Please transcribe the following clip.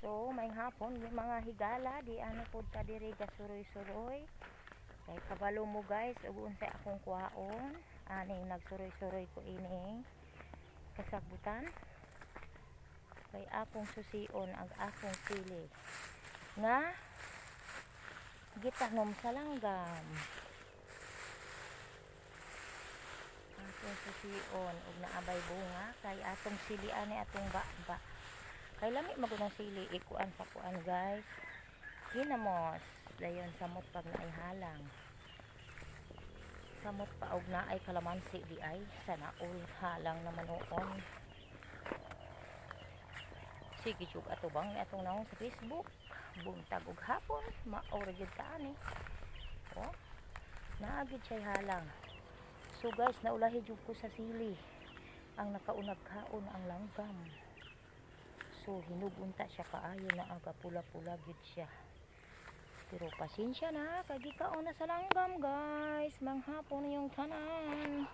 So may hapon mga higala di ano pud ta diri gasuroy-suroy. Kay kabalo mo guys ug unsay akong kuhaon aning nagsuroy-suroy ko ini kasagbutan. Kay akong susion ang akong sili nga gitanom sa langgam. Akong susion ug naabay bunga kay atong sili ani atong baba. Kay lami magud ang sili ikuan sa kuan guys. Hinamos dayon samot pag naay halang. Samot pa og naay kalamansi di ay sana all halang naman noon. Sige jug atubang ni atong naong sa Facebook. Buntag og hapon maora gyud ta ani. Oh. Naagid siya halang. So guys, naulahi jud ko sa sili. Ang nakaunag kaon ang langgam. So hinugunta siya kaayo na aga pula-pula gyud siya. Pero pasensya na kay gikaon na sa langgam guys. Manghapon yung tanan.